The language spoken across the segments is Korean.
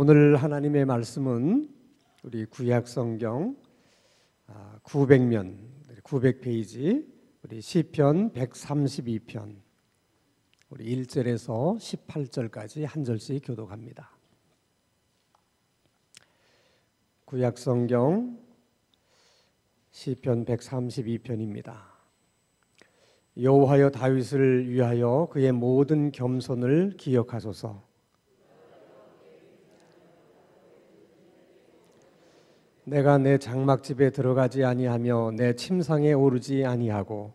오늘 하나님의 말씀은 우리 구약 성경 900면 900페이지 우리 시편 132편 우리 1절에서 18절까지 한 절씩 교독합니다. 구약 성경 시편 132편입니다. 여호와여 다윗을 위하여 그의 모든 겸손을 기억하소서. 내가 내 장막집에 들어가지 아니하며 내 침상에 오르지 아니하고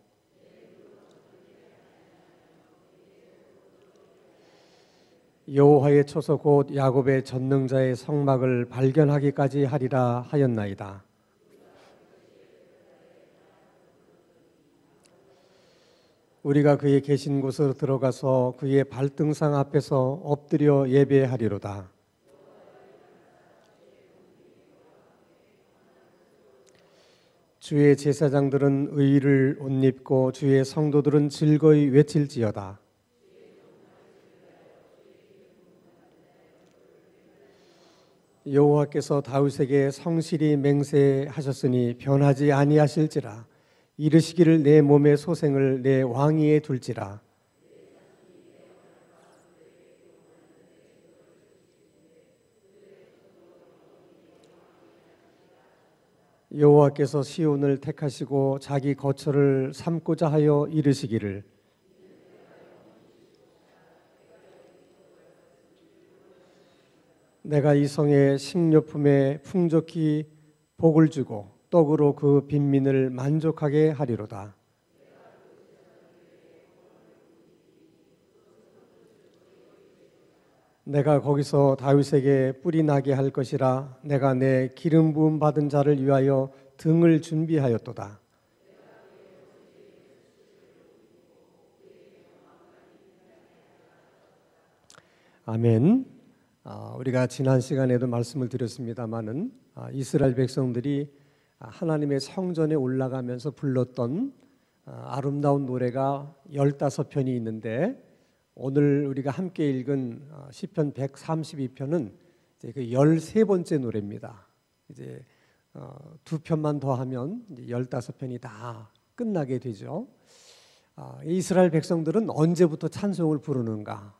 여호와의 초소 곧 야곱의 전능자의 성막을 발견하기까지 하리라 하였나이다. 우리가 그의 계신 곳으로 들어가서 그의 발등상 앞에서 엎드려 예배하리로다. 주의 제사장들은 의를 옷 입고 주의 성도들은 즐거이 외칠지어다. 여호와께서 다윗에게 성실히 맹세하셨으니 변하지 아니하실지라. 이르시기를 내 몸의 소생을 내 왕위에 둘지라. 여호와께서 시온을 택하시고 자기 거처를 삼고자 하여 이르시기를 내가 이 성에 식료품에 풍족히 복을 주고 떡으로 그 빈민을 만족하게 하리로다. 내가 거기서 다윗에게 뿔이 나게 할 것이라. 내가 내 기름 부음 받은 자를 위하여 등을 준비하였도다. 아멘. 우리가 지난 시간에도 말씀을 드렸습니다마는 이스라엘 백성들이 하나님의 성전에 올라가면서 불렀던 아름다운 노래가 15편이 있는데 오늘 우리가 함께 읽은 시편 132편은 이제 그 13번째 노래입니다. 이제 두 편만 더 하면 이제 15편이 다 끝나게 되죠. 이스라엘 백성들은 언제부터 찬송을 부르는가?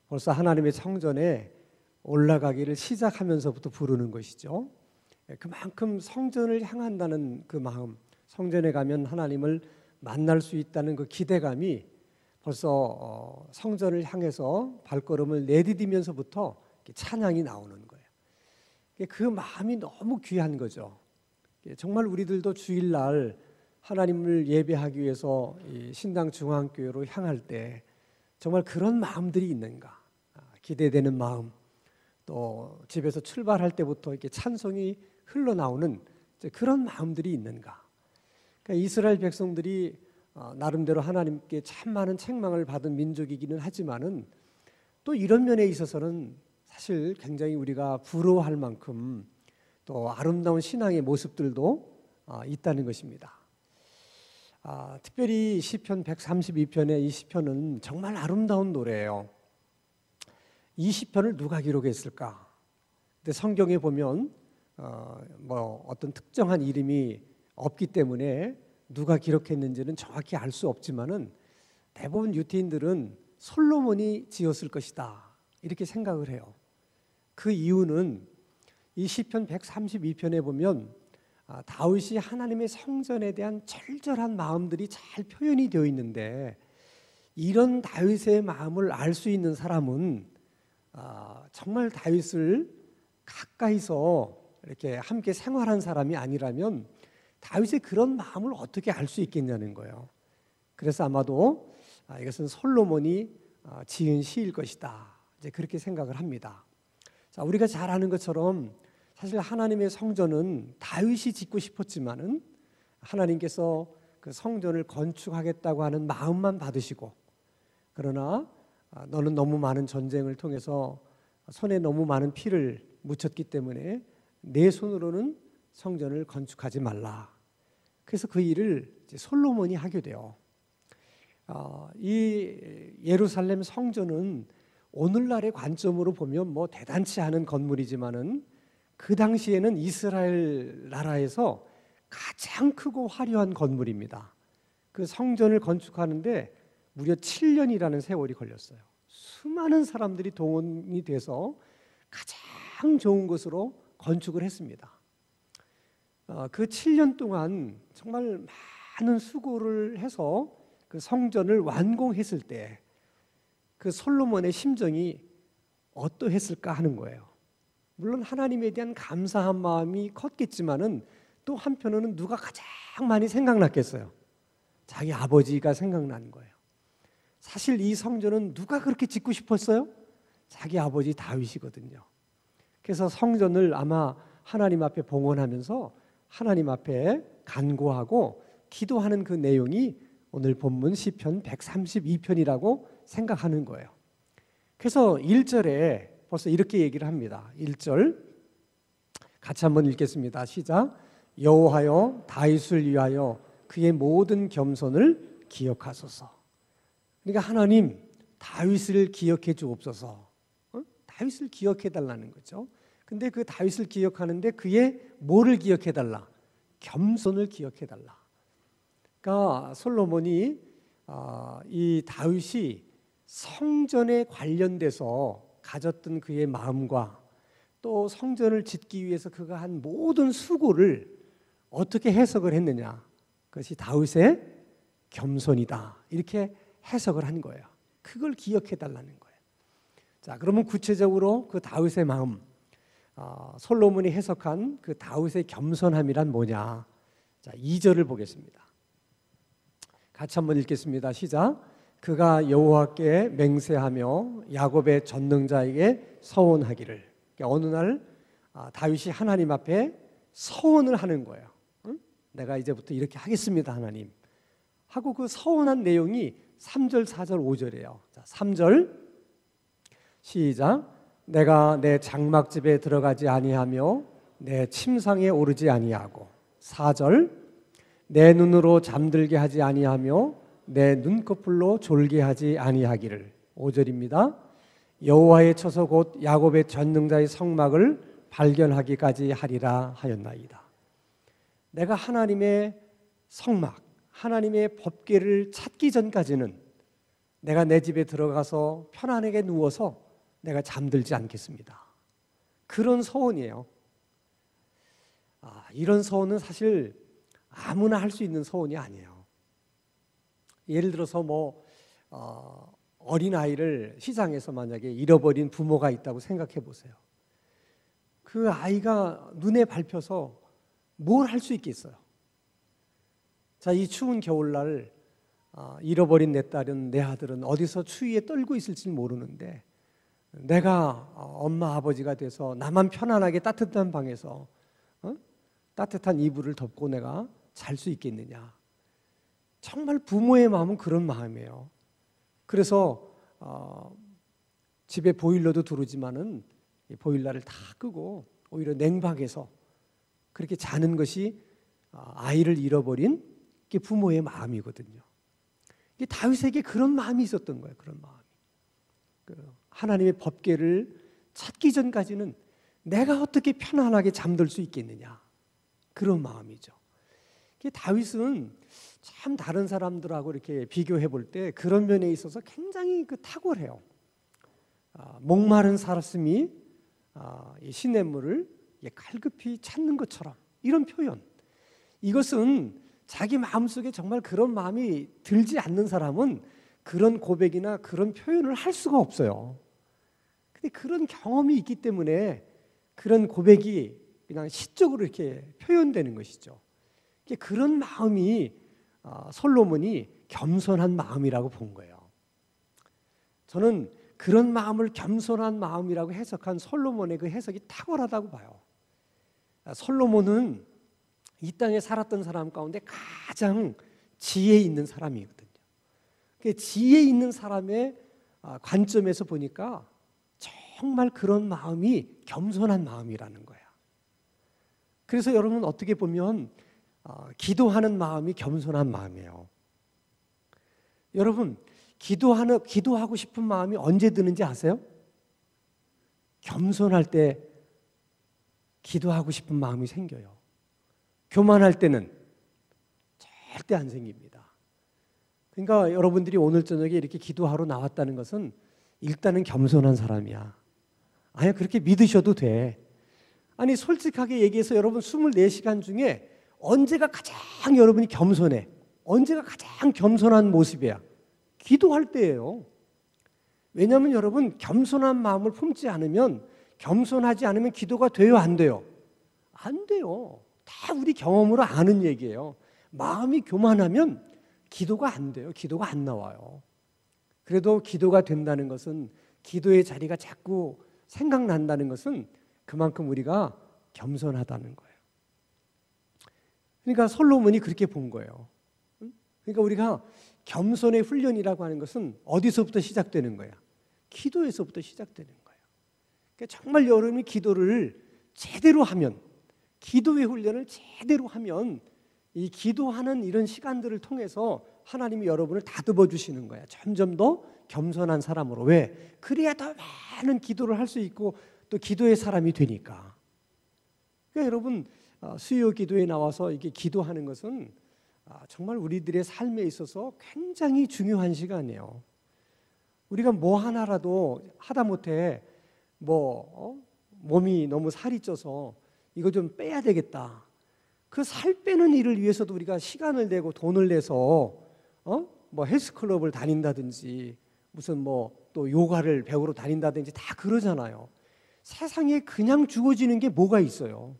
벌써 하나님의 성전에 올라가기를 시작하면서부터 부르는 것이죠. 그만큼 성전을 향한다는 그 마음, 성전에 가면 하나님을 만날 수 있다는 그 기대감이 벌써 성전을 향해서 발걸음을 내디디면서부터 찬양이 나오는 거예요. 그 마음이 너무 귀한 거죠. 정말 우리들도 주일날 하나님을 예배하기 위해서 신당 중앙교회로 향할 때 정말 그런 마음들이 있는가? 기대되는 마음, 또 집에서 출발할 때부터 이렇게 찬송이 흘러나오는 그런 마음들이 있는가? 그러니까 이스라엘 백성들이 나름대로 하나님께 참 많은 책망을 받은 민족이기는 하지만은 또 이런 면에 있어서는 사실 굉장히 우리가 부러워할 만큼 또 아름다운 신앙의 모습들도 있다는 것입니다. 특별히 시편 132편의 이 시편은 정말 아름다운 노래예요. 이 시편을 누가 기록했을까? 근데 성경에 보면 어떤 특정한 이름이 없기 때문에 누가 기록했는지는 정확히 알 수 없지만은 대부분 유태인들은 솔로몬이 지었을 것이다 이렇게 생각을 해요. 그 이유는 이 시편 132편에 보면 다윗이 하나님의 성전에 대한 절절한 마음들이 잘 표현이 되어 있는데 이런 다윗의 마음을 알 수 있는 사람은 정말 다윗을 가까이서 이렇게 함께 생활한 사람이 아니라면 다윗의 그런 마음을 어떻게 알 수 있겠냐는 거예요. 그래서 아마도 이것은 솔로몬이 지은 시일 것이다. 이제 그렇게 생각을 합니다. 자, 우리가 잘 아는 것처럼 사실 하나님의 성전은 다윗이 짓고 싶었지만은 하나님께서 그 성전을 건축하겠다고 하는 마음만 받으시고 그러나 너는 너무 많은 전쟁을 통해서 손에 너무 많은 피를 묻혔기 때문에 내 손으로는 성전을 건축하지 말라. 그래서 그 일을 이제 솔로몬이 하게 돼요. 이 예루살렘 성전은 오늘날의 관점으로 보면 뭐 대단치 않은 건물이지만은 그 당시에는 이스라엘 나라에서 가장 크고 화려한 건물입니다. 그 성전을 건축하는데 무려 7년이라는 세월이 걸렸어요. 수많은 사람들이 동원이 돼서 가장 좋은 것으로 건축을 했습니다. 그 7년 동안 정말 많은 수고를 해서 그 성전을 완공했을 때 그 솔로몬의 심정이 어떠했을까 하는 거예요. 물론 하나님에 대한 감사한 마음이 컸겠지만은 또 한편으로는 누가 가장 많이 생각났겠어요? 자기 아버지가 생각나는 거예요. 사실 이 성전은 누가 그렇게 짓고 싶었어요? 자기 아버지 다윗이거든요. 그래서 성전을 아마 하나님 앞에 봉헌하면서 하나님 앞에 간구하고 기도하는 그 내용이 오늘 본문 시편 132편이라고 생각하는 거예요. 그래서 1절에 벌써 이렇게 얘기를 합니다. 1절 같이 한번 읽겠습니다. 시작. 여호와여 다윗을 위하여 그의 모든 겸손을 기억하소서. 그러니까 하나님 다윗을 기억해 주옵소서. 다윗을 기억해 달라는 거죠. 근데 그 다윗을 기억하는데 그의 뭐를 기억해 달라? 겸손을 기억해 달라. 그러니까 솔로몬이 이 다윗이 성전에 관련돼서 가졌던 그의 마음과 또 성전을 짓기 위해서 그가 한 모든 수고를 어떻게 해석을 했느냐? 그것이 다윗의 겸손이다. 이렇게 해석을 한 거예요. 그걸 기억해 달라는 거예요. 자, 그러면 구체적으로 그 다윗의 마음, 솔로몬이 해석한 그 다윗의 겸손함이란 뭐냐? 자, 2절을 보겠습니다. 같이 한번 읽겠습니다. 시작. 그가 여호와께 맹세하며 야곱의 전능자에게 서원하기를. 그러니까 어느 날 다윗이 하나님 앞에 서원을 하는 거예요. 내가 이제부터 이렇게 하겠습니다, 하나님. 하고 그 서원한 내용이 3절, 4절, 5절이에요. 자, 3절 시작. 내가 내 장막집에 들어가지 아니하며 내 침상에 오르지 아니하고. 4절 내 눈으로 잠들게 하지 아니하며 내 눈꺼풀로 졸게 하지 아니하기를. 5절입니다. 여호와의 처소 곧 야곱의 전능자의 성막을 발견하기까지 하리라 하였나이다. 내가 하나님의 성막, 하나님의 법궤를 찾기 전까지는 내가 내 집에 들어가서 편안하게 누워서 내가 잠들지 않겠습니다. 그런 서원이에요. 이런 서원은 사실 아무나 할 수 있는 서원이 아니에요. 예를 들어서 어린아이를 시장에서 만약에 잃어버린 부모가 있다고 생각해 보세요. 그 아이가 눈에 밟혀서 뭘 할 수 있겠어요? 자, 이 추운 겨울날 잃어버린 내 딸은, 내 아들은 어디서 추위에 떨고 있을지 모르는데 내가 엄마 아버지가 돼서 나만 편안하게 따뜻한 방에서 따뜻한 이불을 덮고 내가 잘 수 있겠느냐. 정말 부모의 마음은 그런 마음이에요. 그래서 집에 보일러도 들어오지만은 보일러를 다 끄고 오히려 냉방해서 그렇게 자는 것이 아이를 잃어버린 게 부모의 마음이거든요. 이게 다윗에게 그런 마음이 있었던 거예요. 그런 마음이. 하나님의 법궤를 찾기 전까지는 내가 어떻게 편안하게 잠들 수 있겠느냐. 그런 마음이죠. 다윗은 참 다른 사람들하고 이렇게 비교해 볼 때 그런 면에 있어서 굉장히 탁월해요. 목마른 사슴이 이 시냇물을 갈급히 찾는 것처럼, 이런 표현. 이것은 자기 마음속에 정말 그런 마음이 들지 않는 사람은 그런 고백이나 그런 표현을 할 수가 없어요. 근데 그런 경험이 있기 때문에 그런 고백이 그냥 시적으로 이렇게 표현되는 것이죠. 그런 마음이 솔로몬이 겸손한 마음이라고 본 거예요. 저는 그런 마음을 겸손한 마음이라고 해석한 솔로몬의 그 해석이 탁월하다고 봐요. 솔로몬은 이 땅에 살았던 사람 가운데 가장 지혜 있는 사람이거든요. 지혜 있는 사람의 관점에서 보니까 정말 그런 마음이 겸손한 마음이라는 거예요. 그래서 여러분 어떻게 보면 기도하는 마음이 겸손한 마음이에요. 여러분 기도하고 싶은 마음이 언제 드는지 아세요? 겸손할 때 기도하고 싶은 마음이 생겨요. 교만할 때는 절대 안 생깁니다. 그러니까 여러분들이 오늘 저녁에 이렇게 기도하러 나왔다는 것은 일단은 겸손한 사람이야. 아니, 그렇게 믿으셔도 돼. 아니, 솔직하게 얘기해서 여러분 24시간 중에 언제가 가장 여러분이 겸손해? 언제가 가장 겸손한 모습이야? 기도할 때예요. 왜냐하면 여러분, 겸손한 마음을 품지 않으면, 겸손하지 않으면 기도가 돼요, 안 돼요? 안 돼요. 다 우리 경험으로 아는 얘기예요. 마음이 교만하면 기도가 안 돼요. 기도가 안 나와요. 그래도 기도가 된다는 것은, 기도의 자리가 자꾸 생각난다는 것은 그만큼 우리가 겸손하다는 거예요. 그러니까 솔로몬이 그렇게 본 거예요. 그러니까 우리가 겸손의 훈련이라고 하는 것은 어디서부터 시작되는 거야? 기도에서부터 시작되는 거예요. 그러니까 정말 여러분이 기도를 제대로 하면, 기도의 훈련을 제대로 하면 이 기도하는 이런 시간들을 통해서 하나님이 여러분을 다듬어 주시는 거야. 점점 더 겸손한 사람으로. 왜? 그래야 더 많은 기도를 할 수 있고 또 기도의 사람이 되니까. 그러니까 여러분, 수요 기도에 나와서 이렇게 기도하는 것은 정말 우리들의 삶에 있어서 굉장히 중요한 시간이에요. 우리가 뭐 하나라도 하다못해 몸이 너무 살이 쪄서 이거 좀 빼야 되겠다. 그 살 빼는 일을 위해서도 우리가 시간을 내고 돈을 내서 헬스클럽을 다닌다든지 무슨 또 요가를 배우러 다닌다든지 다 그러잖아요. 세상에 그냥 주어지는 게 뭐가 있어요?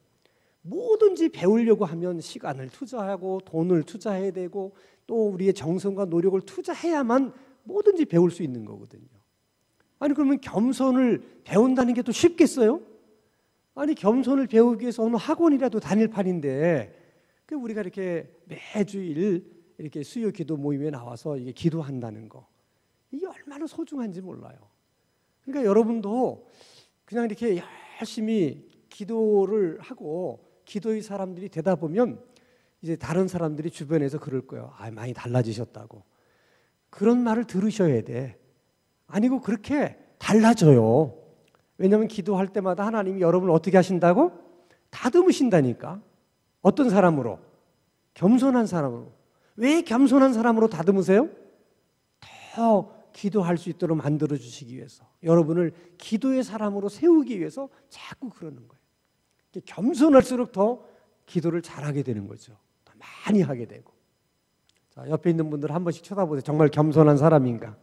뭐든지 배우려고 하면 시간을 투자하고 돈을 투자해야 되고 또 우리의 정성과 노력을 투자해야만 뭐든지 배울 수 있는 거거든요. 아니, 그러면 겸손을 배운다는 게 또 쉽겠어요? 아니, 겸손을 배우기 위해서 어느 학원이라도 다닐 판인데 우리가 이렇게 매주일 이렇게 수요 기도 모임에 나와서 이게 기도한다는 거, 이게 얼마나 소중한지 몰라요. 그러니까 여러분도 그냥 이렇게 열심히 기도를 하고 기도의 사람들이 되다 보면 이제 다른 사람들이 주변에서 그럴 거예요. 많이 달라지셨다고. 그런 말을 들으셔야 돼. 아니고 그렇게 달라져요. 왜냐하면 기도할 때마다 하나님이 여러분을 어떻게 하신다고? 다듬으신다니까. 어떤 사람으로? 겸손한 사람으로. 왜 겸손한 사람으로 다듬으세요? 더 기도할 수 있도록 만들어주시기 위해서, 여러분을 기도의 사람으로 세우기 위해서 자꾸 그러는 거예요. 겸손할수록 더 기도를 잘하게 되는 거죠. 더 많이 하게 되고. 자, 옆에 있는 분들 한 번씩 쳐다보세요. 정말 겸손한 사람인가?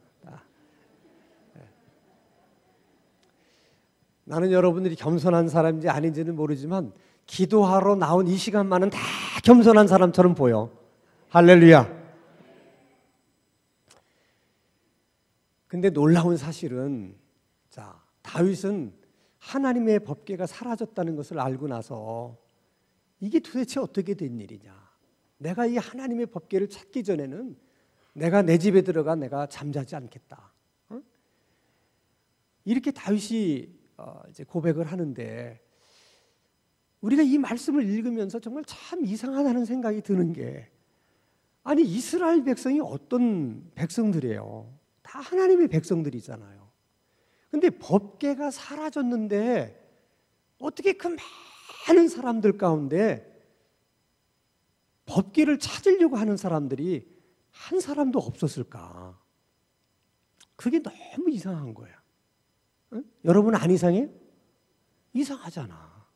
나는 여러분들이 겸손한 사람인지 아닌지는 모르지만 기도하러 나온 이 시간만은 다 겸손한 사람처럼 보여. 할렐루야. 근데 놀라운 사실은, 자, 다윗은 하나님의 법궤가 사라졌다는 것을 알고 나서 이게 도대체 어떻게 된 일이냐. 내가 이 하나님의 법궤를 찾기 전에는 내가 내 집에 들어가 내가 잠자지 않겠다. 이렇게 다윗이 이제 고백을 하는데, 우리가 이 말씀을 읽으면서 정말 참 이상하다는 생각이 드는 게, 아니, 이스라엘 백성이 어떤 백성들이에요? 다 하나님의 백성들이잖아요. 근데 법궤가 사라졌는데 어떻게 그 많은 사람들 가운데 법궤를 찾으려고 하는 사람들이 한 사람도 없었을까? 그게 너무 이상한 거야. 응? 여러분 안 이상해? 이상하잖아.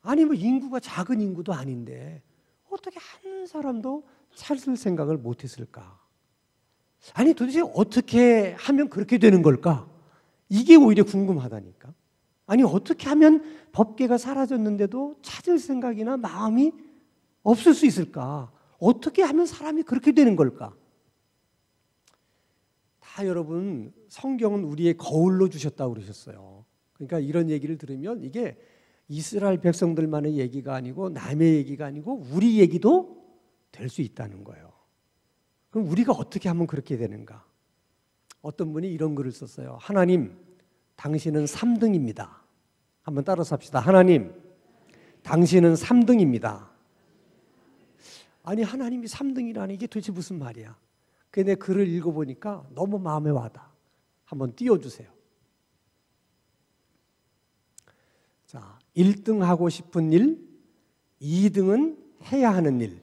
아니, 인구가 작은 인구도 아닌데 어떻게 한 사람도 찾을 생각을 못했을까? 아니, 도대체 어떻게 하면 그렇게 되는 걸까? 이게 오히려 궁금하다니까. 아니, 어떻게 하면 법궤가 사라졌는데도 찾을 생각이나 마음이 없을 수 있을까? 어떻게 하면 사람이 그렇게 되는 걸까? 다 여러분, 성경은 우리의 거울로 주셨다고 그러셨어요. 그러니까 이런 얘기를 들으면 이게 이스라엘 백성들만의 얘기가 아니고 남의 얘기가 아니고 우리 얘기도 될 수 있다는 거예요. 그럼 우리가 어떻게 하면 그렇게 되는가? 어떤 분이 이런 글을 썼어요. 하나님, 당신은 3등입니다. 한번 따라서 합시다. 하나님, 당신은 3등입니다. 아니, 하나님이 3등이라니 이게 도대체 무슨 말이야? 근데 글을 읽어보니까 너무 마음에 와닿아. 한번 띄워주세요. 자, 1등 하고 싶은 일, 2등은 해야 하는 일,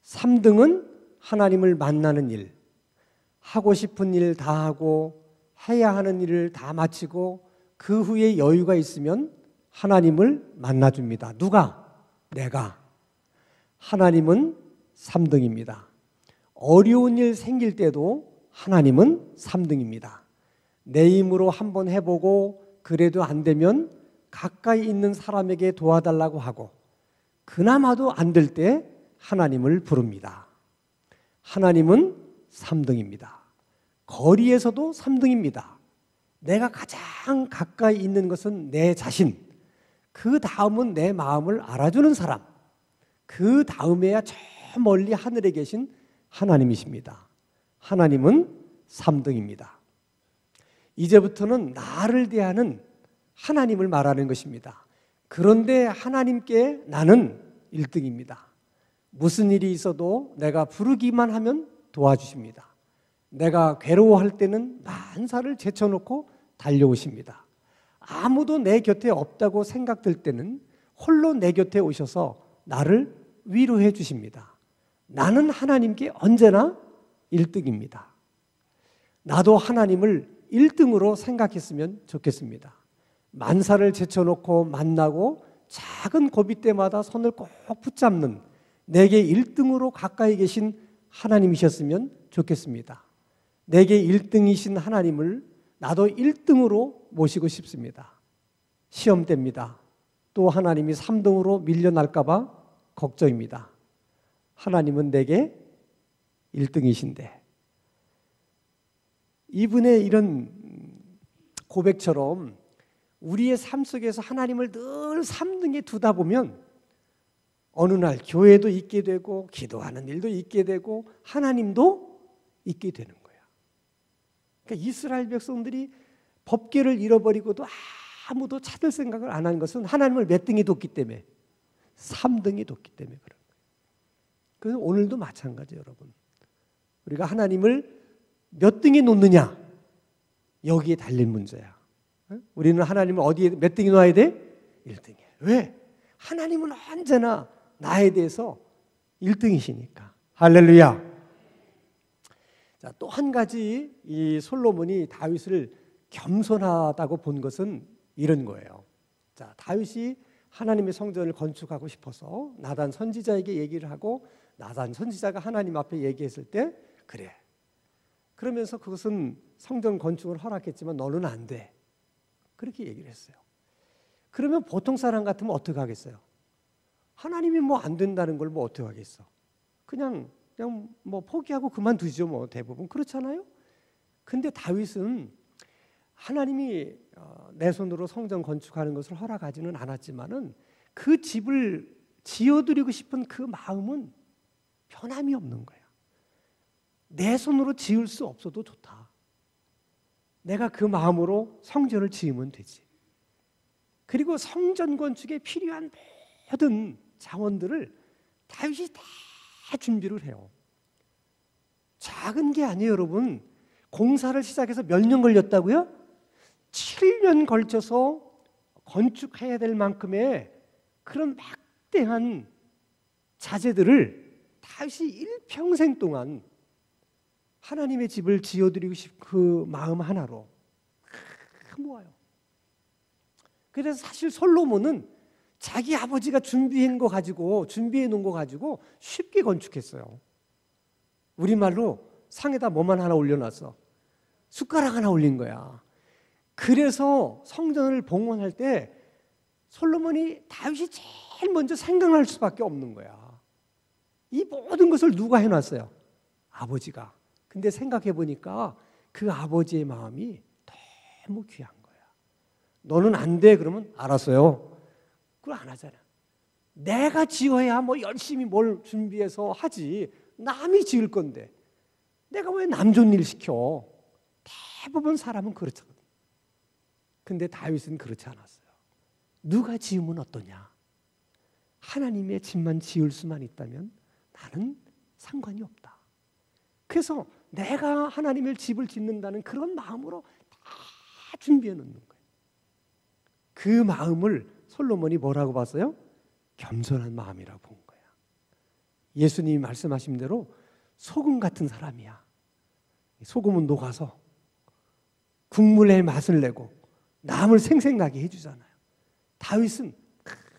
3등은 하나님을 만나는 일. 하고 싶은 일 다 하고 해야 하는 일을 다 마치고 그 후에 여유가 있으면 하나님을 만나줍니다. 누가? 내가. 하나님은 3등입니다. 어려운 일 생길 때도 하나님은 3등입니다. 내 힘으로 한번 해보고 그래도 안 되면 가까이 있는 사람에게 도와달라고 하고 그나마도 안 될 때 하나님을 부릅니다. 하나님은 3등입니다. 거리에서도 3등입니다. 내가 가장 가까이 있는 것은 내 자신, 그 다음은 내 마음을 알아주는 사람, 그 다음에야 저 멀리 하늘에 계신 하나님이십니다. 하나님은 3등입니다. 이제부터는 나를 대하는 하나님을 말하는 것입니다. 그런데 하나님께 나는 1등입니다. 무슨 일이 있어도 내가 부르기만 하면 도와주십니다. 내가 괴로워할 때는 만사를 제쳐놓고 달려오십니다. 아무도 내 곁에 없다고 생각될 때는 홀로 내 곁에 오셔서 나를 위로해 주십니다. 나는 하나님께 언제나 1등입니다. 나도 하나님을 1등으로 생각했으면 좋겠습니다. 만사를 제쳐놓고 만나고 작은 고비 때마다 손을 꼭 붙잡는 내게 1등으로 가까이 계신 하나님이셨으면 좋겠습니다. 내게 1등이신 하나님을 나도 1등으로 모시고 싶습니다. 시험 때입니다. 또 하나님이 3등으로 밀려날까 봐 걱정입니다. 하나님은 내게 1등이신데 이분의 이런 고백처럼 우리의 삶 속에서 하나님을 늘 3등에 두다 보면 어느 날 교회도 있게 되고 기도하는 일도 있게 되고 하나님도 있게 되는 거야. 그러니까 이스라엘 백성들이 법궤를 잃어버리고도 아무도 찾을 생각을 안 한 것은 하나님을 몇 등에 뒀기 때문에 3등에 뒀기 때문에 그런 거예요. 그래서 오늘도 마찬가지예요, 여러분. 우리가 하나님을 몇 등에 놓느냐 여기에 달린 문제야. 우리는 하나님을 어디에 몇 등에 놔야 돼? 1등에. 왜? 하나님은 언제나 나에 대해서 1등이시니까. 할렐루야. 자, 또 한 가지 이 솔로몬이 다윗을 겸손하다고 본 것은 이런 거예요. 자, 다윗이 하나님의 성전을 건축하고 싶어서 나단 선지자에게 얘기를 하고 나단 선지자가 하나님 앞에 얘기했을 때 그래. 그러면서 그것은 성전 건축을 허락했지만 너는 안 돼. 그렇게 얘기를 했어요. 그러면 보통 사람 같으면 어떻게 하겠어요? 하나님이 뭐 안 된다는 걸 뭐 어떻게 하겠어? 그냥 뭐 포기하고 그만두죠, 뭐 대부분 그렇잖아요. 근데 다윗은 하나님이 내 손으로 성전 건축하는 것을 허락하지는 않았지만은 그 집을 지어드리고 싶은 그 마음은 변함이 없는 거야. 내 손으로 지을 수 없어도 좋다. 내가 그 마음으로 성전을 지으면 되지. 그리고 성전 건축에 필요한 모든 자원들을 다윗이 다 준비를 해요. 작은 게 아니에요, 여러분. 공사를 시작해서 몇 년 걸렸다고요? 7년 걸쳐서 건축해야 될 만큼의 그런 막대한 자재들을 다윗이 일평생 동안 하나님의 집을 지어드리고 싶은 그 마음 하나로 모아요. 그래서 사실 솔로몬은 자기 아버지가 준비해 놓은 거 가지고 쉽게 건축했어요. 우리말로 상에다 뭐만 하나 올려놨어. 숟가락 하나 올린 거야. 그래서 성전을 봉헌할 때 솔로몬이 다윗이 제일 먼저 생각할 수밖에 없는 거야. 이 모든 것을 누가 해놨어요? 아버지가. 근데 생각해 보니까 그 아버지의 마음이 너무 귀한 거야. 너는 안 돼. 그러면 알았어요. 그걸 안 하잖아. 내가 지어야 뭐 열심히 뭘 준비해서 하지. 남이 지을 건데 내가 왜 남 좋은 일 시켜? 대부분 사람은 그렇거든. 근데 다윗은 그렇지 않았어요. 누가 지으면 어떠냐? 하나님의 집만 지을 수만 있다면 나는 상관이 없다. 그래서 내가 하나님의 집을 짓는다는 그런 마음으로 다 준비해 놓는 거예요. 그 마음을 솔로몬이 뭐라고 봤어요? 겸손한 마음이라고 본 거예요. 예수님이 말씀하신 대로 소금 같은 사람이야. 소금은 녹아서 국물의 맛을 내고 남을 생생나게 해주잖아요. 다윗은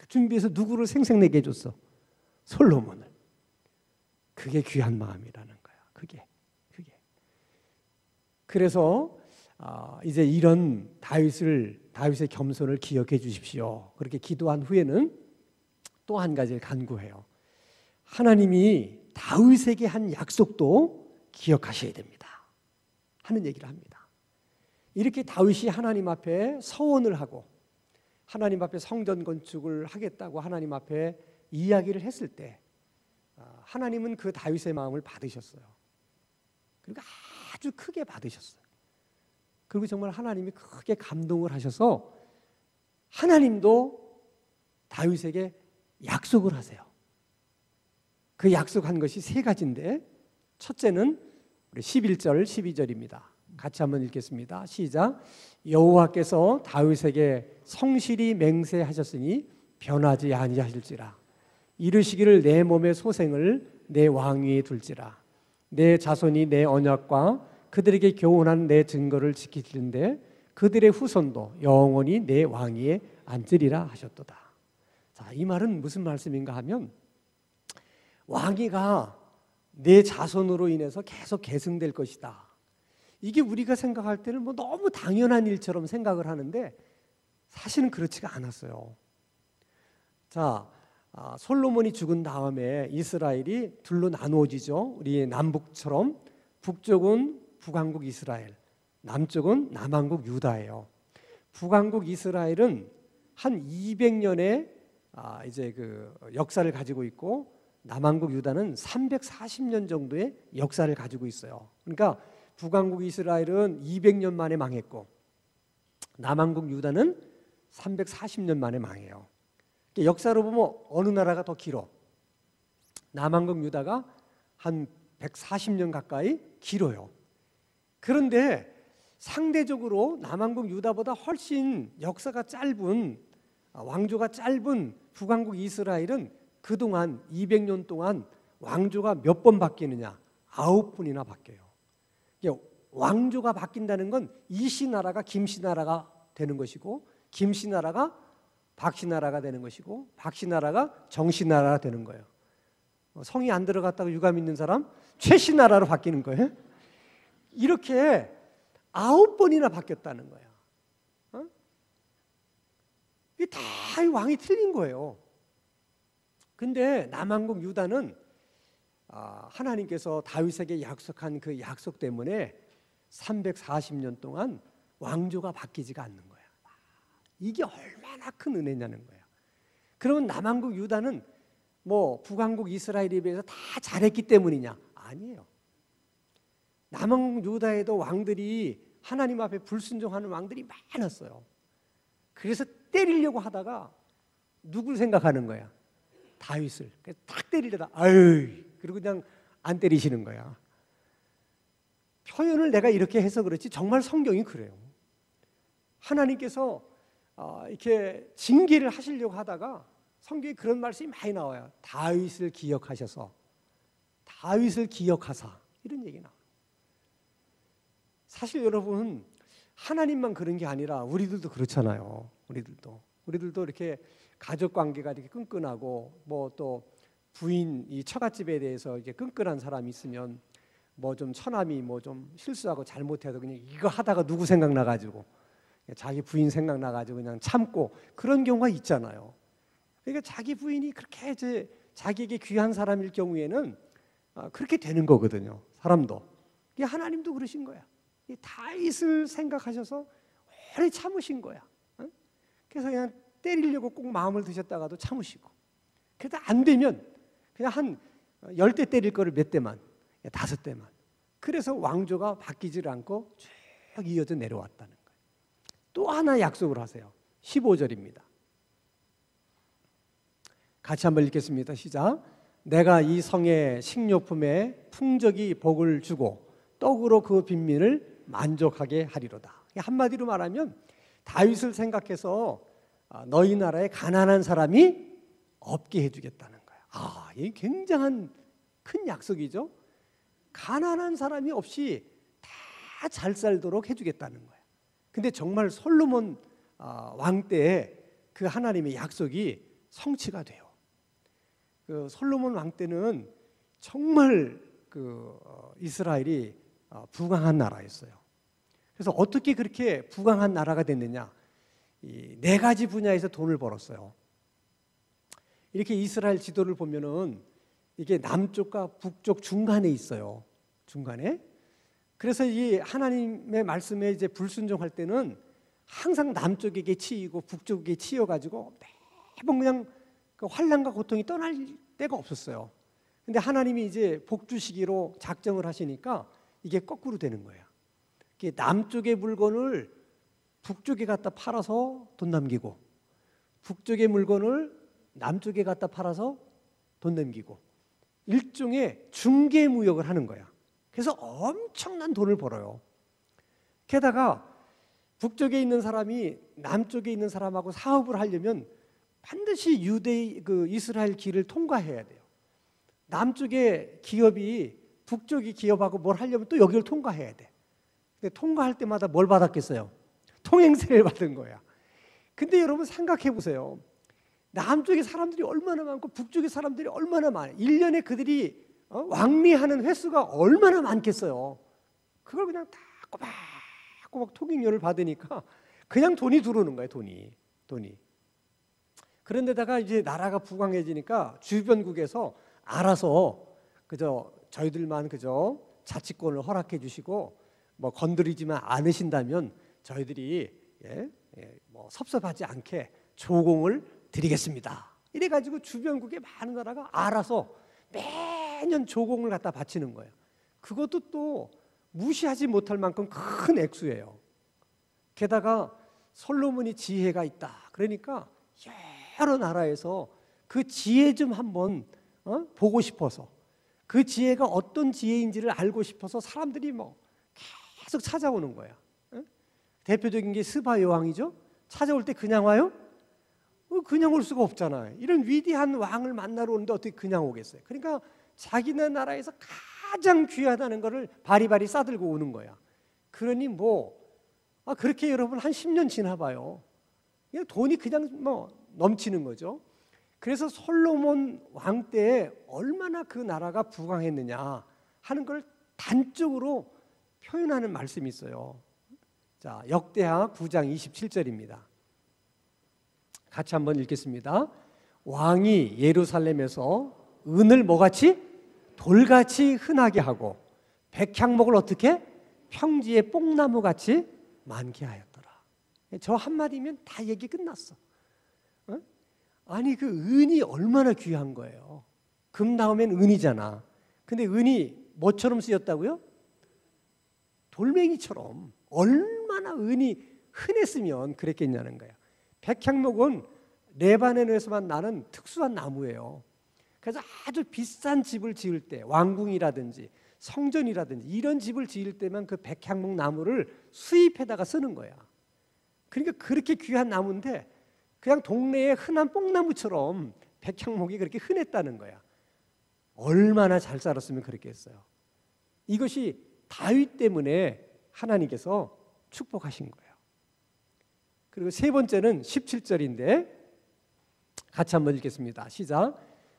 준비해서 누구를 생생내게 해줬어? 솔로몬을. 그게 귀한 마음이라는 거야. 그게. 그래서 이제 이런 다윗의 겸손을 기억해 주십시오. 그렇게 기도한 후에는 또 한 가지를 간구해요. 하나님이 다윗에게 한 약속도 기억하셔야 됩니다 하는 얘기를 합니다. 이렇게 다윗이 하나님 앞에 서원을 하고 하나님 앞에 성전 건축을 하겠다고 하나님 앞에 이야기를 했을 때 하나님은 그 다윗의 마음을 받으셨어요. 그리고 아주 크게 받으셨어요. 그리고 정말 하나님이 크게 감동을 하셔서 하나님도 다윗에게 약속을 하세요. 그 약속한 것이 세 가지인데 첫째는 우리 11절 12절입니다. 같이 한번 읽겠습니다. 시작. 여호와께서 다윗에게 성실히 맹세하셨으니 변하지 아니하실지라. 이르시기를 내 몸의 소생을 내 왕위에 둘지라. 내 자손이 내 언약과 그들에게 교훈한 내 증거를 지키는데 그들의 후손도 영원히 내 왕위에 앉으리라 하셨도다. 자, 이 말은 무슨 말씀인가 하면 왕위가 내 자손으로 인해서 계속 계승될 것이다. 이게 우리가 생각할 때는 뭐 너무 당연한 일처럼 생각을 하는데 사실은 그렇지가 않았어요. 자, 솔로몬이 죽은 다음에 이스라엘이 둘로 나누어지죠. 우리 남북처럼 북쪽은 북왕국 이스라엘, 남쪽은 남왕국 유다예요. 북왕국 이스라엘은 한 200년의 이제 그 역사를 가지고 있고 남왕국 유다는 340년 정도의 역사를 가지고 있어요. 그러니까 북왕국 이스라엘은 200년 만에 망했고 남왕국 유다는 340년 만에 망해요. 역사로 보면 어느 나라가 더 길어? 남왕국 유다가 한 140년 가까이 길어요. 그런데 상대적으로 남왕국 유다보다 훨씬 역사가 짧은 왕조가 짧은 북왕국 이스라엘은 그동안 200년 동안 왕조가 몇 번 바뀌느냐? 9번이나 바뀌어요. 왕조가 바뀐다는 건 이씨나라가 김씨나라가 되는 것이고 김씨나라가 박씨나라가 되는 것이고 박씨나라가 정씨나라가 되는 거예요. 성이 안 들어갔다고 유감 있는 사람 최씨나라로 바뀌는 거예요. 이렇게 9번이나 바뀌었다는 거예요. 이게 다 왕이 틀린 거예요. 근데 남왕국 유다는 하나님께서 다윗에게 약속한 그 약속 때문에 340년 동안 왕조가 바뀌지가 않는 거예요. 이게 얼마나 큰 은혜냐는 거예요. 그러면 남왕국 유다는 뭐 북왕국 이스라엘에 비해서 다 잘했기 때문이냐? 아니에요. 남왕국 유다에도 왕들이 하나님 앞에 불순종하는 왕들이 많았어요. 그래서 때리려고 하다가 누굴 생각하는 거야? 다윗을. 딱 때리려다 아유, 그리고 그냥 안 때리시는 거야. 표현을 내가 이렇게 해서 그렇지 정말 성경이 그래요. 하나님께서 이렇게 징계를 하시려고 하다가 성경에 그런 말씀이 많이 나와요. 다윗을 기억하셔서 다윗을 기억하사 이런 얘기 나와요. 사실 여러분 하나님만 그런 게 아니라 우리들도 그렇잖아요. 우리들도 이렇게 가족 관계가 이렇게 끈끈하고 뭐 또 부인 이 처갓집에 대해서 이제 끈끈한 사람이 있으면 뭐 좀 처남이 뭐 좀 실수하고 잘못해도 그냥 이거 하다가 누구 생각나가지고 자기 부인 생각나가지고 그냥 참고 그런 경우가 있잖아요. 그러니까 자기 부인이 그렇게 이제 자기에게 귀한 사람일 경우에는 그렇게 되는 거거든요. 사람도. 하나님도 그러신 거야. 다윗을 생각하셔서 오래 참으신 거야. 그래서 그냥 때리려고 꼭 마음을 드셨다가도 참으시고 그래도 안 되면 그냥 한 10대 때릴 거를 몇 대만 5대만 그래서 왕조가 바뀌질 않고 쭉 이어져 내려왔다는 거예요. 또 하나 약속을 하세요. 15절입니다. 같이 한번 읽겠습니다. 시작. 내가 이 성의 식료품에 풍족이 복을 주고 떡으로 그 빈민을 만족하게 하리로다. 한마디로 말하면 다윗을 생각해서 너희 나라에 가난한 사람이 없게 해주겠다는 거야. 이게 굉장한 큰 약속이죠. 가난한 사람이 없이 다 잘 살도록 해주겠다는 거야. 근데 정말 솔로몬 왕 때에 그 하나님의 약속이 성취가 돼요. 그 솔로몬 왕 때는 정말 이스라엘이 부강한 나라였어요. 그래서 어떻게 그렇게 부강한 나라가 됐느냐? 이 네 가지 분야에서 돈을 벌었어요. 이렇게 이스라엘 지도를 보면은 이게 남쪽과 북쪽 중간에 있어요. 중간에. 그래서 이 하나님의 말씀에 이제 불순종할 때는 항상 남쪽에게 치이고 북쪽에게 치여가지고 매번 그냥 그 환난과 고통이 떠날 데가 없었어요. 근데 하나님이 이제 복 주시기로 작정을 하시니까 이게 거꾸로 되는 거예요. 이게 남쪽의 물건을 북쪽에 갖다 팔아서 돈 남기고, 북쪽의 물건을 남쪽에 갖다 팔아서 돈 남기고, 일종의 중개 무역을 하는 거야. 그래서 엄청난 돈을 벌어요. 게다가 북쪽에 있는 사람이 남쪽에 있는 사람하고 사업을 하려면 반드시 이스라엘 길을 통과해야 돼요. 남쪽의 기업이 북쪽의 기업하고 뭘 하려면 또 여기를 통과해야 돼. 근데 통과할 때마다 뭘 받았겠어요? 통행세를 받은 거야. 근데 여러분 생각해 보세요. 남쪽의 사람들이 얼마나 많고 북쪽의 사람들이 얼마나 많아요. 1년에 그들이 왕래하는 횟수가 얼마나 많겠어요. 그걸 그냥 다 꼬박꼬박 통행료를 받으니까 그냥 돈이 들어오는 거예요. 돈이. 그런데다가 이제 나라가 부강해지니까 주변국에서 알아서 그저 저희들만 그저 자치권을 허락해 주시고 뭐 건드리지만 않으신다면 저희들이 뭐 섭섭하지 않게 조공을 드리겠습니다. 이래가지고 주변국의 많은 나라가 알아서 매년 조공을 갖다 바치는 거예요. 그것도 또 무시하지 못할 만큼 큰 액수예요. 게다가 솔로몬이 지혜가 있다. 그러니까 여러 나라에서 그 지혜 좀 한번 보고 싶어서, 그 지혜가 어떤 지혜인지를 알고 싶어서 사람들이 뭐 계속 찾아오는 거야. 대표적인 게 스바 여왕이죠. 찾아올 때 그냥 와요? 그냥 올 수가 없잖아요. 이런 위대한 왕을 만나러 오는데 어떻게 그냥 오겠어요? 그러니까 자기네 나라에서 가장 귀하다는 것을 바리바리 싸들고 오는 거야. 그러니 그렇게 여러분 한 10년 지나봐요. 그냥 돈이 그냥 넘치는 거죠. 그래서 솔로몬 왕 때에 얼마나 그 나라가 부강했느냐 하는 걸 단적으로 표현하는 말씀이 있어요. 자, 역대하 9장 27절입니다. 같이 한번 읽겠습니다. 왕이 예루살렘에서 은을 뭐같이? 돌같이 흔하게 하고 백향목을 어떻게? 평지의 뽕나무같이 많게 하였더라. 저 한마디면 다 얘기 끝났어. 아니 그 은이 얼마나 귀한 거예요. 금 나오면 은이잖아. 근데 은이 뭐처럼 쓰였다고요? 돌멩이처럼. 얼마나 은이 흔했으면 그랬겠냐는 거야. 백향목은 레바논에서만 나는 특수한 나무예요. 그래서 아주 비싼 집을 지을 때, 왕궁이라든지 성전이라든지 이런 집을 지을 때만 그 백향목 나무를 수입해다가 쓰는 거야. 그러니까 그렇게 귀한 나무인데 그냥 동네의 흔한 뽕나무처럼 백향목이 그렇게 흔했다는 거야. 얼마나 잘 자랐으면 그렇게 했어요. 이것이 다윗 때문에 하나님께서 축복하신 거예요. 그리고 세 번째는 17절인데 같이 한번 읽겠습니다. 시작.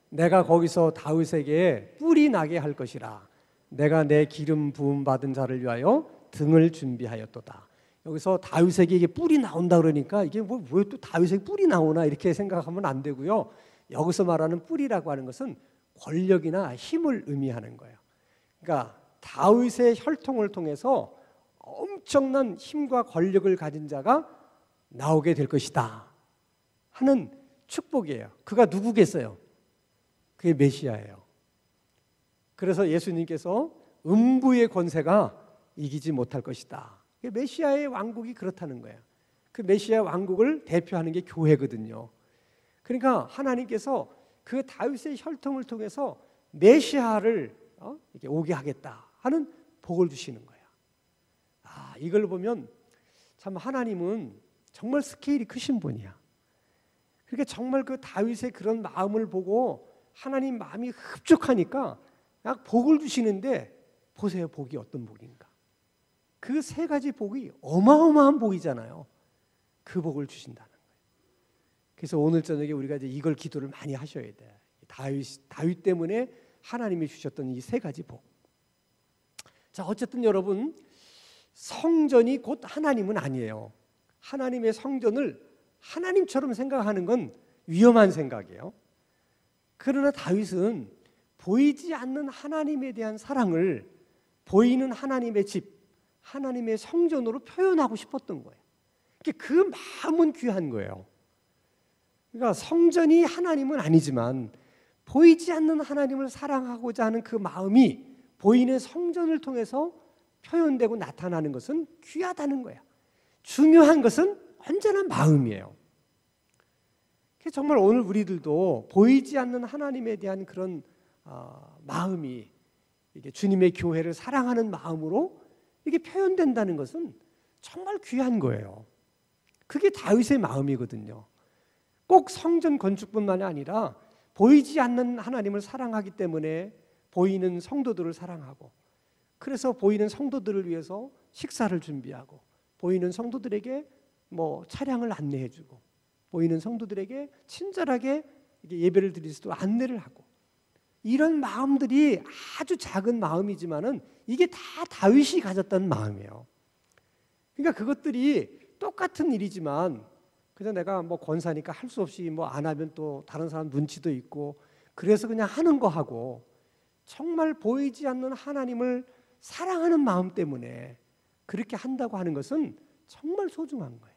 내가 거기서 다윗에게 뿔이 나게 할 것이라. 내가 내 기름 부음 받은 자를 위하여 등을 준비하였도다. 여기서 다윗에게 이게 뿔이 나온다 그러니까 이게 왜 또 다윗에게 뿔이 나오나 이렇게 생각하면 안 되고요. 여기서 말하는 뿔이라고 하는 것은 권력이나 힘을 의미하는 거예요. 그러니까 다윗의 혈통을 통해서 엄청난 힘과 권력을 가진 자가 나오게 될 것이다 하는 축복이에요. 그가 누구겠어요? 그게 메시아예요. 그래서 예수님께서 음부의 권세가 이기지 못할 것이다. 메시아의 왕국이 그렇다는 거예요. 그 메시아 왕국을 대표하는 게 교회거든요. 그러니까 하나님께서 그 다윗의 혈통을 통해서 메시아를 이렇게 오게 하겠다 하는 복을 주시는 거야. 이걸 보면 참 하나님은 정말 스케일이 크신 분이야. 그러니까 정말 그 다윗의 그런 마음을 보고 하나님 마음이 흡족하니까 약 복을 주시는데 보세요, 복이 어떤 복인가. 그 세 가지 복이 어마어마한 복이잖아요. 그 복을 주신다는 거예요. 그래서 오늘 저녁에 우리가 이제 이걸 기도를 많이 하셔야 돼. 다윗 때문에 하나님이 주셨던 이 세 가지 복. 자, 어쨌든 여러분, 성전이 곧 하나님은 아니에요. 하나님의 성전을 하나님처럼 생각하는 건 위험한 생각이에요. 그러나 다윗은 보이지 않는 하나님에 대한 사랑을 보이는 하나님의 집, 하나님의 성전으로 표현하고 싶었던 거예요. 그 마음은 귀한 거예요. 그러니까 성전이 하나님은 아니지만 보이지 않는 하나님을 사랑하고자 하는 그 마음이 보이는 성전을 통해서 표현되고 나타나는 것은 귀하다는 거야. 중요한 것은 언제나 마음이에요. 그래서 정말 오늘 우리들도 보이지 않는 하나님에 대한 그런 마음이 이게 주님의 교회를 사랑하는 마음으로 이게 표현된다는 것은 정말 귀한 거예요. 그게 다윗의 마음이거든요. 꼭 성전 건축뿐만이 아니라 보이지 않는 하나님을 사랑하기 때문에 보이는 성도들을 사랑하고, 그래서 보이는 성도들을 위해서 식사를 준비하고, 보이는 성도들에게 차량을 안내해주고, 보이는 성도들에게 친절하게 예배를 드릴 수도 안내를 하고, 이런 마음들이 아주 작은 마음이지만은 이게 다 다윗이 가졌던 마음이에요. 그러니까 그것들이 똑같은 일이지만 그냥 내가 권사니까 할 수 없이 안 하면 또 다른 사람 눈치도 있고, 그래서 그냥 하는 거 하고, 정말 보이지 않는 하나님을 사랑하는 마음 때문에 그렇게 한다고 하는 것은 정말 소중한 거예요.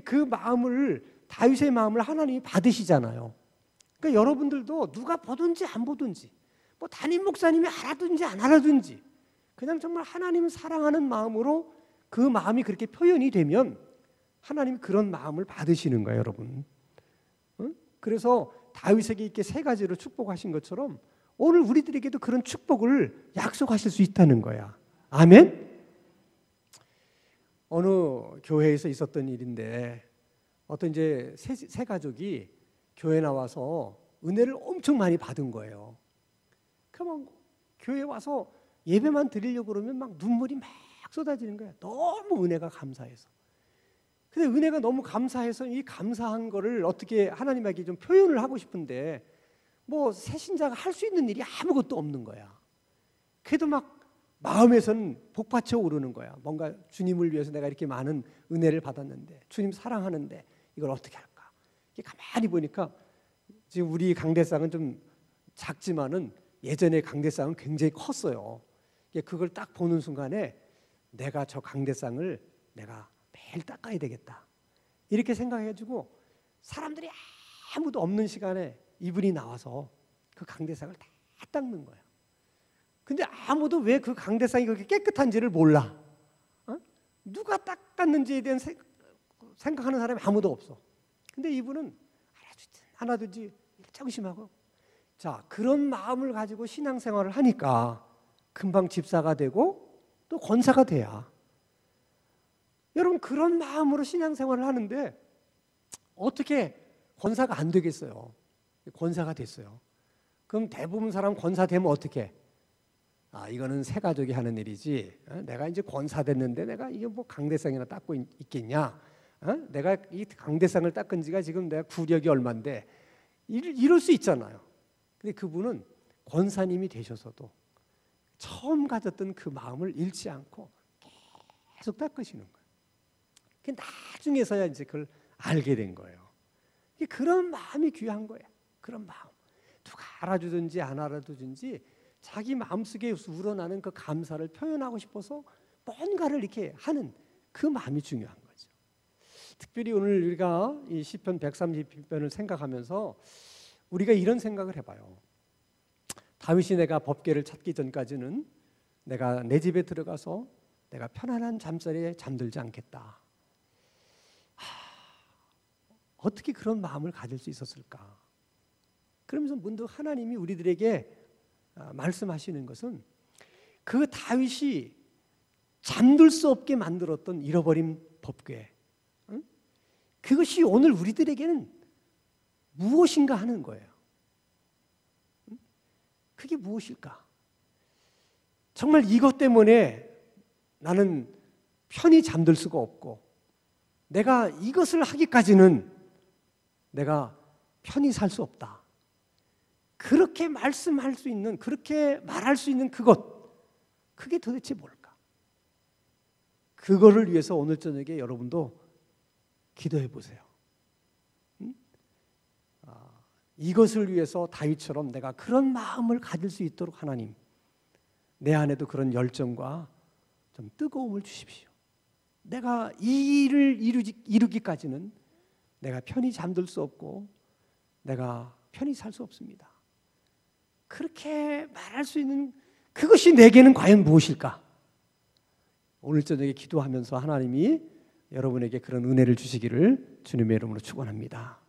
그 마음을, 다윗의 마음을 하나님이 받으시잖아요. 그러니까 여러분들도 누가 보든지 안 보든지, 담임 목사님이 알아든지 안 알아든지, 그냥 정말 하나님을 사랑하는 마음으로 그 마음이 그렇게 표현이 되면 하나님이 그런 마음을 받으시는 거예요, 여러분. 그래서 다윗에게 이렇게 세 가지로 축복하신 것처럼 오늘 우리들에게도 그런 축복을 약속하실 수 있다는 거야. 아멘? 어느 교회에서 있었던 일인데 어떤 이제 세 가족이 교회 나와서 은혜를 엄청 많이 받은 거예요. 그러면 교회 와서 예배만 드리려고 그러면 막 눈물이 막 쏟아지는 거야. 너무 은혜가 감사해서. 근데 은혜가 너무 감사해서 이 감사한 거를 어떻게 하나님에게 좀 표현을 하고 싶은데 새신자가 할 수 있는 일이 아무것도 없는 거야. 그래도 막 마음에서는 복받쳐 오르는 거야. 뭔가 주님을 위해서 내가 이렇게 많은 은혜를 받았는데, 주님 사랑하는데 이걸 어떻게 할까? 가만히 보니까 지금 우리 강대상은 좀 작지만은 예전에 강대상은 굉장히 컸어요. 그걸 딱 보는 순간에 내가 저 강대상을 내가 매일 닦아야 되겠다, 이렇게 생각해가지고 사람들이 아무도 없는 시간에 이분이 나와서 그 강대상을 다 닦는 거야. 근데 아무도 왜 그 강대상이 그렇게 깨끗한지를 몰라. 누가 닦았는지에 대한 생각하는 사람이 아무도 없어. 근데 이분은 알아주지 안 하든지 일정심하고, 자, 그런 마음을 가지고 신앙생활을 하니까 금방 집사가 되고 또 권사가 돼야. 여러분, 그런 마음으로 신앙생활을 하는데 어떻게 권사가 안 되겠어요? 권사가 됐어요. 그럼 대부분 사람 권사 되면 어떻게? 이거는 새 가족이 하는 일이지. 내가 이제 권사 됐는데 내가 이게 강대상이나 닦고 있겠냐? 내가 이 강대상을 닦은 지가 지금 내가 구력이 얼만데, 이럴 수 있잖아요. 근데 그분은 권사님이 되셔서도 처음 가졌던 그 마음을 잃지 않고 계속 닦으시는 거예요. 나중에서야 이제 그걸 알게 된 거예요. 그런 마음이 귀한 거예요. 그런 마음. 누가 알아주든지 안 알아주든지 자기 마음속에 우러나는 그 감사를 표현하고 싶어서 뭔가를 이렇게 하는 그 마음이 중요한 거죠. 특별히 오늘 우리가 이 시편 130편을 생각하면서 우리가 이런 생각을 해봐요. 다윗이 내가 법궤를 찾기 전까지는 내가 내 집에 들어가서 내가 편안한 잠자리에 잠들지 않겠다. 어떻게 그런 마음을 가질 수 있었을까? 그러면서 문득 하나님이 우리들에게 말씀하시는 것은 그 다윗이 잠들 수 없게 만들었던 잃어버린 법궤, 그것이 오늘 우리들에게는 무엇인가 하는 거예요. 그게 무엇일까? 정말 이것 때문에 나는 편히 잠들 수가 없고, 내가 이것을 하기까지는 내가 편히 살 수 없다. 그렇게 말씀할 수 있는, 그렇게 말할 수 있는 그것, 그게 도대체 뭘까? 그거를 위해서 오늘 저녁에 여러분도 기도해 보세요. 이것을 위해서 다윗처럼 내가 그런 마음을 가질 수 있도록 하나님, 내 안에도 그런 열정과 좀 뜨거움을 주십시오. 내가 이 일을 이루기까지는 내가 편히 잠들 수 없고 내가 편히 살 수 없습니다. 그렇게 말할 수 있는 그것이 내게는 과연 무엇일까? 오늘 저녁에 기도하면서 하나님이 여러분에게 그런 은혜를 주시기를 주님의 이름으로 축원합니다.